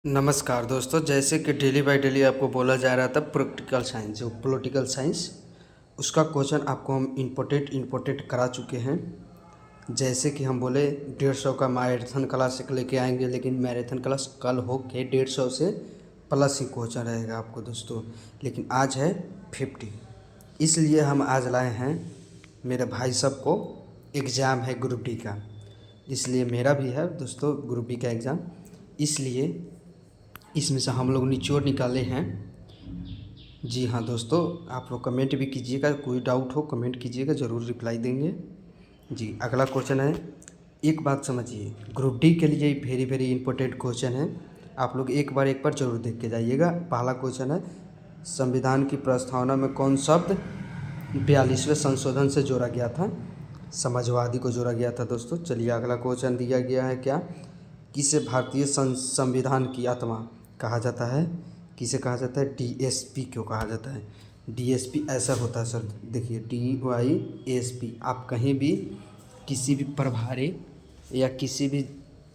नमस्कार दोस्तों, जैसे कि डेली बाय डेली आपको बोला जा रहा था प्रैक्टिकल साइंस जो पॉलिटिकल साइंस उसका क्वेश्चन आपको हम इम्पोर्टेंट करा चुके हैं। जैसे कि हम बोले 150 का मैराथन क्लास एक लेके आएंगे, लेकिन मैराथन क्लास कल हो के 150 से प्लस ही क्वेश्चन रहेगा आपको दोस्तों। लेकिन आज है 50, इसलिए हम आज लाए हैं मेरे भाई साहब को एग्ज़ाम है ग्रुप डी का, इसलिए मेरा भी है दोस्तों ग्रुप डी का एग्ज़ाम, इसलिए इसमें से हम लोग निचोड़ निकाले हैं। जी हाँ दोस्तों, आप लोग कमेंट भी कीजिएगा, कोई डाउट हो कमेंट कीजिएगा, ज़रूर रिप्लाई देंगे। जी अगला क्वेश्चन है, एक बात समझिए, ग्रुप डी के लिए वेरी वेरी इंपॉर्टेंट क्वेश्चन है, आप लोग एक बार ज़रूर देख के जाइएगा। पहला क्वेश्चन है, संविधान की प्रस्तावना में कौन शब्द 42वें संशोधन से जोड़ा गया था? समाजवादी को जोड़ा गया था दोस्तों। चलिए अगला क्वेश्चन दिया गया है, क्या किसे भारतीय संविधान की आत्मा कहा जाता है? किसे कहा जाता है? डीएसपी क्यों कहा जाता है? डीएसपी ऐसा होता है सर, देखिए DYSP, आप कहीं भी किसी भी प्रभारी या किसी भी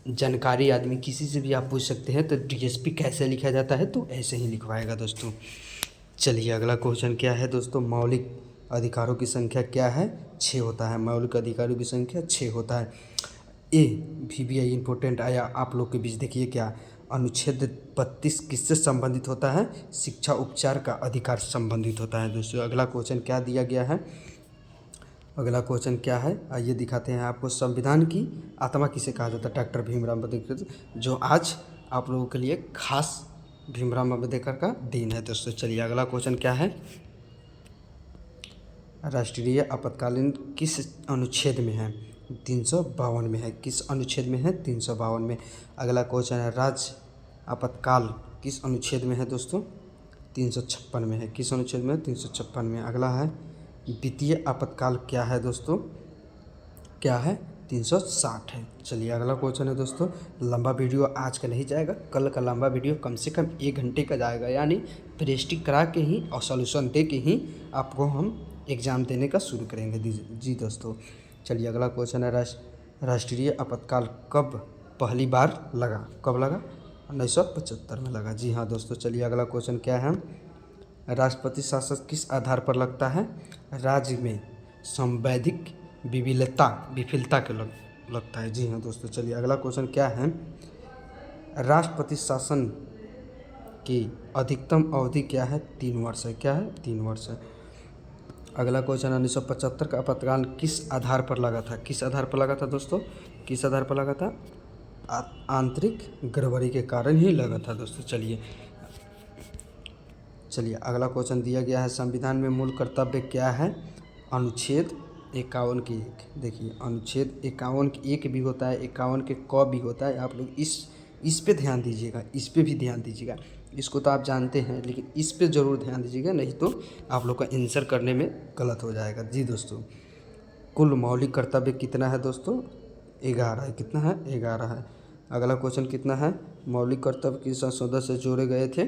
जानकारी आदमी किसी से भी आप पूछ सकते हैं तो डीएसपी कैसे लिखा जाता है, तो ऐसे ही लिखवाएगा दोस्तों। चलिए अगला क्वेश्चन क्या है दोस्तों, मौलिक अधिकारों की संख्या क्या है? 6 होता है, मौलिक अधिकारों की संख्या 6 होता है। ए VBI इम्पोर्टेंट आया आप लोग के बीच, देखिए क्या अनुच्छेद 32 किससे संबंधित होता है? शिक्षा उपचार का अधिकार संबंधित होता है दोस्तों। अगला क्वेश्चन क्या दिया गया है? अगला क्वेश्चन क्या है, आइए दिखाते हैं आपको। संविधान की आत्मा किसे कहा जाता है? डॉक्टर भीमराव अम्बेडकर, जो आज आप लोगों के लिए खास भीमराव अम्बेडकर का दिन है दोस्तों। चलिए अगला क्वेश्चन क्या है, राष्ट्रीय आपातकालीन किस अनुच्छेद में है? 352 में है। किस अनुच्छेद में है? 352 में। अगला क्वेश्चन है, राज्य आपातकाल किस अनुच्छेद में है दोस्तों? 356 में है। किस अनुच्छेद में? 356 में। अगला है, वित्तीय आपातकाल क्या है दोस्तों? क्या है? 360 है। चलिए अगला क्वेश्चन है दोस्तों, लंबा वीडियो आज का नहीं जाएगा, कल का लंबा वीडियो कम से कम 1 घंटे का जाएगा, यानी प्रैक्टिस करा के ही और सॉल्यूशन दे के ही आपको हम एग्ज़ाम देने का शुरू करेंगे। जी दोस्तों, चलिए अगला क्वेश्चन है, राष्ट्रीय आपातकाल कब पहली बार लगा? कब लगा? 1975 में लगा। जी हाँ दोस्तों। चलिए अगला क्वेश्चन क्या है, राष्ट्रपति शासन किस आधार पर लगता है? राज्य में संवैधानिक विफलता के लगता है। जी हाँ दोस्तों। चलिए अगला क्वेश्चन क्या है, राष्ट्रपति शासन की अधिकतम अवधि क्या है? 3 वर्ष है। क्या है? 3 वर्ष है। अगला क्वेश्चन, 1975 का आपातकाल किस आधार पर लगा था? किस आधार पर लगा था दोस्तों? किस आधार पर लगा था? आंतरिक गड़बड़ी के कारण ही लगा था दोस्तों। चलिए अगला क्वेश्चन दिया गया है, संविधान में मूल कर्तव्य क्या है? अनुच्छेद 51 की 1। देखिए अनुच्छेद 51 की 1 भी होता है, 51 के क भी होता है। आप लोग इस पे ध्यान दीजिएगा, इस पे भी ध्यान दीजिएगा। इसको तो आप जानते हैं, लेकिन इस पे ज़रूर ध्यान दीजिएगा, नहीं तो आप लोग का आंसर करने में गलत हो जाएगा। जी दोस्तों, कुल मौलिक कर्तव्य कितना है दोस्तों? 11 है। कितना है? 11 है। अगला क्वेश्चन कितना है, मौलिक कर्तव्य किस संशोधन से जोड़े गए थे?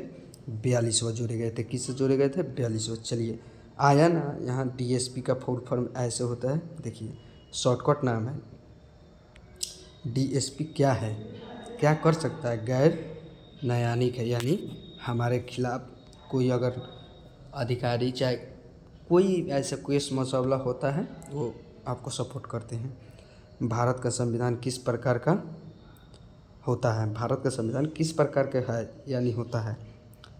42वां जोड़े गए थे। किससे जोड़े गए थे? 42वां। चलिए आया ना, यहाँ डीएसपी का फुल फॉर्म ऐसे होता है, देखिए शॉर्टकट नाम है। डीएसपी क्या है? क्या कर सकता है? गैर न्यायिक है, यानी हमारे खिलाफ कोई अगर अधिकारी चाहे कोई ऐसा केस मसला होता है वो आपको सपोर्ट करते हैं। भारत का संविधान किस प्रकार का होता है? भारत का संविधान किस प्रकार का है यानी होता है?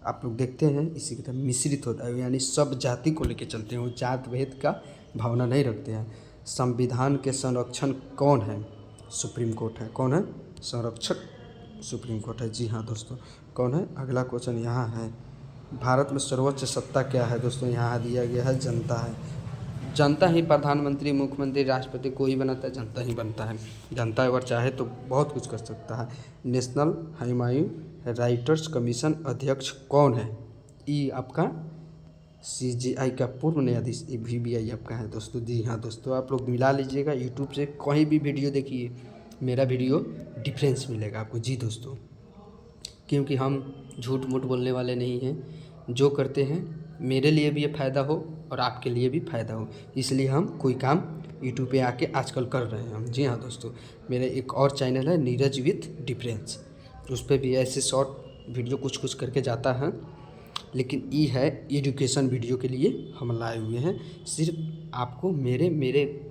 आप लोग देखते हैं इसी की तरह मिश्रित होता है, यानी सब जाति को लेके चलते हैं, वो जात भेद का भावना नहीं रखते हैं। संविधान के संरक्षण कौन है? सुप्रीम कोर्ट है। कौन है? संरक्षक सुप्रीम कोर्ट है। जी हाँ दोस्तों, कौन है? अगला क्वेश्चन यहाँ है, भारत में सर्वोच्च सत्ता क्या है दोस्तों? यहाँ दिया गया है जनता है। जनता ही प्रधानमंत्री, मुख्यमंत्री, राष्ट्रपति कोई बनाता है? जनता ही बनता है। जनता अगर चाहे तो बहुत कुछ कर सकता है। नेशनल ह्यूमन राइट्स कमीशन अध्यक्ष कौन है? ये आपका CJI का पूर्व न्यायाधीश, VBI आपका है दोस्तों। जी हाँ दोस्तों, आप लोग मिला लीजिएगा, यूट्यूब से कहीं भी वीडियो देखिए, मेरा वीडियो डिफरेंस मिलेगा आपको। जी दोस्तों, क्योंकि हम झूठ मूठ बोलने वाले नहीं हैं, जो करते हैं मेरे लिए भी ये फ़ायदा हो और आपके लिए भी फ़ायदा हो, इसलिए हम कोई काम यूट्यूब पे आके आजकल कर रहे हैं हम। जी हाँ दोस्तों, मेरा एक और चैनल है नीरज विथ डिफरेंस, उस पर भी ऐसे शॉर्ट वीडियो कुछ कुछ करके जाता है, लेकिन ये है एजुकेशन वीडियो के लिए हम लाए हुए हैं। सिर्फ आपको मेरे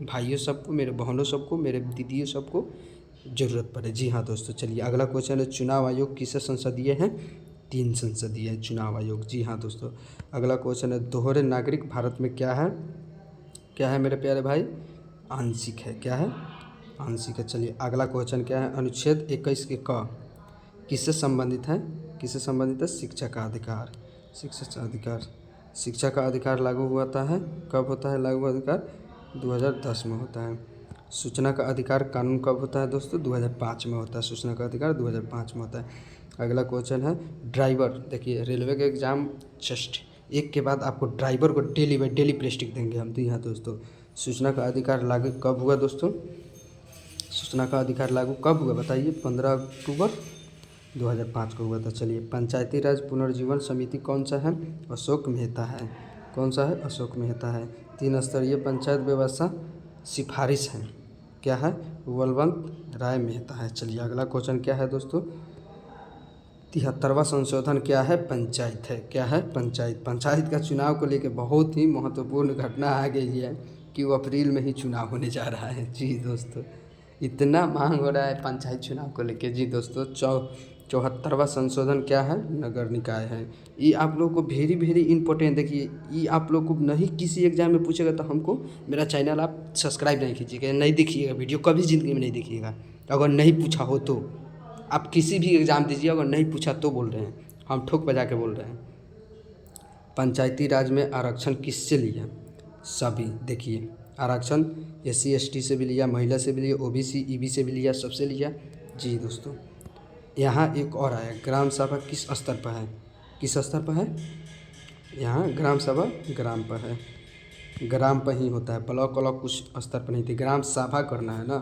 भाइयों सबको, मेरे बहनों सबको, मेरे दीदियों सबको ज़रूरत पड़े। जी हाँ दोस्तों, चलिए अगला क्वेश्चन है, चुनाव आयोग किसे संसदीय है? 3 संसदीय है चुनाव आयोग। जी हाँ दोस्तों, अगला क्वेश्चन है, दोहरे नागरिक भारत में क्या है? क्या है मेरे प्यारे भाई? आंशिक है। क्या है? आंशिक है। चलिए अगला क्वेश्चन क्या है, अनुच्छेद 21 के क किससे संबंधित है? किससे संबंधित है? शिक्षा का अधिकार। शिक्षा का अधिकार। शिक्षा का अधिकार लागू होता है, कब होता है लागू अधिकार? 2010 में होता है। सूचना का अधिकार कानून कब होता है दोस्तों? 2005 में होता है। सूचना का अधिकार 2005 में होता है। अगला क्वेश्चन है, ड्राइवर। देखिए रेलवे के एग्ज़ाम जस्ट एक के बाद आपको ड्राइवर को डेली बाई डेली प्रेस्टिक देंगे हम। तो यहाँ दोस्तों, सूचना का अधिकार लागू कब हुआ दोस्तों? सूचना का अधिकार लागू कब हुआ बताइए? 15 अक्टूबर 2005 को हुआ था। चलिए, पंचायती राज पुनर्जीवन समिति कौन सा है? अशोक मेहता है। कौन सा है? अशोक मेहता है। 3 स्तरीय पंचायत व्यवस्था सिफारिश है। क्या है? बलवंत राय मेहता है। चलिए अगला क्वेश्चन क्या है दोस्तों? 73वां संशोधन क्या है? पंचायत है। क्या है? पंचायत। पंचायत का चुनाव को लेकर बहुत ही महत्वपूर्ण घटना आ गई है कि वो अप्रैल में ही चुनाव होने जा रहा है। जी दोस्तों, इतना मांग हो रहा है पंचायत चुनाव को लेके। जी दोस्तों, 74वां संशोधन क्या है? नगर निकाय है। ये आप लोग को वेरी वेरी इंपॉर्टेंट। देखिए, ये आप लोग को नहीं किसी एग्जाम में पूछेगा तो हमको मेरा चैनल आप सब्सक्राइब नहीं कीजिएगा, नहीं देखिएगा वीडियो, कभी ज़िंदगी में नहीं देखिएगा। अगर नहीं पूछा हो तो आप किसी भी एग्ज़ाम दीजिए, अगर नहीं पूछा तो बोल रहे हैं, हम ठोक बजा के बोल रहे हैं। पंचायती राज में आरक्षण किससे लिया? सभी। देखिए, आरक्षण SC ST से भी लिया, महिला से भी लिया, OBC EB से भी लिया, सबसे लिया। जी दोस्तों, यहाँ एक और आया, ग्राम सभा किस स्तर पर है? किस स्तर पर है? यहाँ ग्राम सभा ग्राम पर है, ग्राम पर ही होता है। ब्लॉक व्लॉक कुछ स्तर पर नहीं थी, ग्राम सभा करना है ना,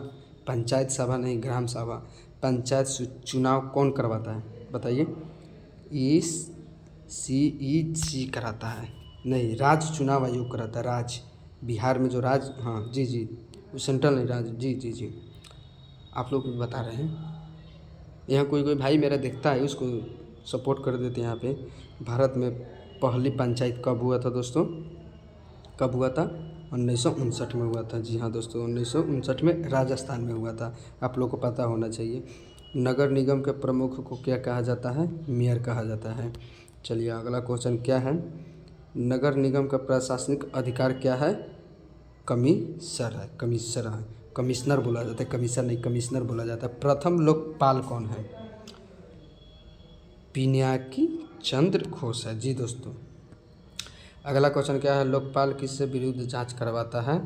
पंचायत सभा नहीं, ग्राम सभा। पंचायत चुनाव कौन करवाता है बताइए? CEC कराता है, नहीं, राज्य चुनाव आयोग कराता है। राज्य, बिहार में जो राज्य, हाँ जी जी, सेंट्रल नहीं, राज्य। जी जी जी, आप लोग भी बता रहे हैं। यहाँ कोई कोई भाई मेरा देखता है, उसको सपोर्ट कर देते हैं। यहाँ पे भारत में पहली पंचायत कब हुआ था दोस्तों? कब हुआ था? 1959 में हुआ था। जी हाँ दोस्तों, 1959 में राजस्थान में हुआ था। आप लोग को पता होना चाहिए। नगर निगम के प्रमुख को क्या कहा जाता है? मेयर कहा जाता है। चलिए अगला क्वेश्चन क्या है, नगर निगम का प्रशासनिक अधिकार क्या है? कमिश्नर है। कमिश्नर है, कमिश्नर बोला जाता है, कमिश्नर नहीं, कमिश्नर बोला जाता है। प्रथम लोकपाल कौन है? पिनाकी चंद्र घोष है। जी दोस्तों, अगला क्वेश्चन क्या है, लोकपाल किससे विरुद्ध जांच करवाता है?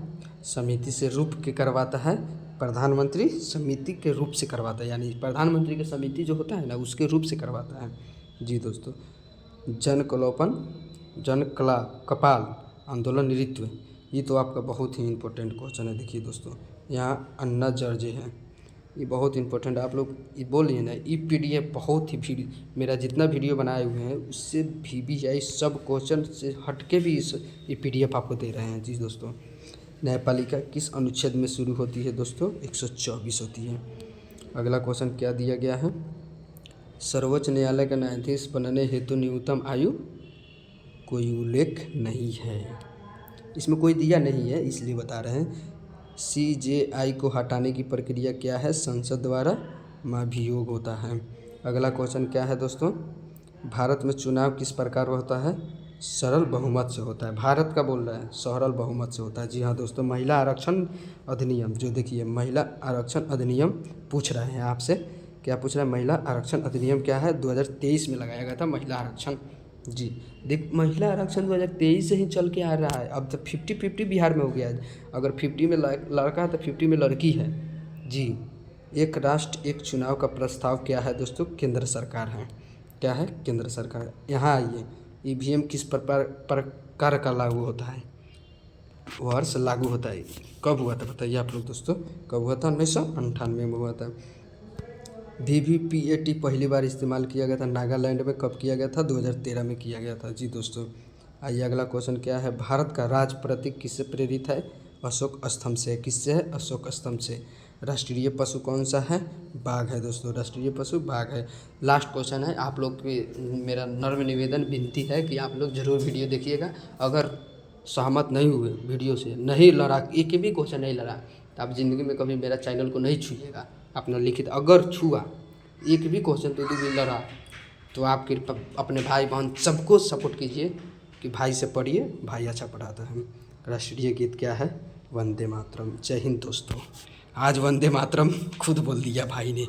समिति से रूप के करवाता है, प्रधानमंत्री समिति के रूप से करवाता है, यानी प्रधानमंत्री की समिति जो होता है ना, उसके रूप से करवाता है। जी दोस्तों, जन कपाल आंदोलन नेतृत्व, ये तो आपका बहुत ही इम्पोर्टेंट क्वेश्चन है। देखिए दोस्तों, यहाँ अन्ना जर्जे हैं, ये बहुत इंपॉर्टेंट। आप लोग ये बोलिए ना, ये PDF बहुत ही मेरा जितना वीडियो बनाए हुए हैं उससे VBI सब क्वेश्चन से हटके भी ये PDF आपको दे रहे हैं। जी दोस्तों, न्यायपालिका किस अनुच्छेद में शुरू होती है दोस्तों? 124 होती है। अगला क्वेश्चन क्या दिया गया है, सर्वोच्च न्यायालय का न्यायाधीश बनने हेतु न्यूनतम आयु? कोई उल्लेख नहीं है, इसमें कोई दिया नहीं है, इसलिए बता रहे हैं। CJI को हटाने की प्रक्रिया क्या है? संसद द्वारा महाभियोग होता है। अगला क्वेश्चन क्या है दोस्तों, भारत में चुनाव किस प्रकार होता है? सरल बहुमत से होता है। भारत का बोल रहा है, सरल बहुमत से होता है। जी हाँ दोस्तों, महिला आरक्षण अधिनियम, जो देखिए महिला आरक्षण अधिनियम पूछ रहे हैं आपसे, क्या पूछ रहा है? महिला आरक्षण अधिनियम क्या है? 2023 में लगाया गया था महिला आरक्षण। जी, देख, महिला आरक्षण 2023 से ही चल के आ रहा है। अब तो 50-50 बिहार में हो गया है, अगर 50 में लड़का है तो 50 में लड़की है। जी, एक राष्ट्र एक चुनाव का प्रस्ताव क्या है दोस्तों? केंद्र सरकार है। क्या है? केंद्र सरकार। यहाँ आइए, EVM किस प्रकार का लागू होता है? वर्ष लागू होता है, कब हुआ था बताइए आप लोग दोस्तों? कब हुआ था? 1998 में हुआ था। VVPAT पहली बार इस्तेमाल किया गया था नागालैंड में, कब किया गया था? 2013 में किया गया था। जी दोस्तों, आइए अगला क्वेश्चन क्या है, भारत का राज प्रतीक किससे प्रेरित है? अशोक स्तंभ से। किससे है? अशोक स्तंभ से। राष्ट्रीय पशु कौन सा है? बाघ है दोस्तों, राष्ट्रीय पशु बाघ है। लास्ट क्वेश्चन है, आप लोग की मेरा नम्र निवेदन विनती है कि आप लोग ज़रूर वीडियो देखिएगा। अगर सहमत नहीं हुए वीडियो से, नहीं लड़ा, एक भी क्वेश्चन नहीं लड़ा, तो आप ज़िंदगी में कभी मेरा चैनल को नहीं छूइएगा। अपना लिखित अगर छुआ, एक भी क्वेश्चन तो भी लड़ा, तो आप कृपया अपने भाई बहन सबको सपोर्ट कीजिए कि भाई से पढ़िए, भाई अच्छा पढ़ाता है। राष्ट्रीय गीत क्या है? वंदे मातरम। जय हिंद दोस्तों। आज वंदे मातरम खुद बोल दिया भाई ने।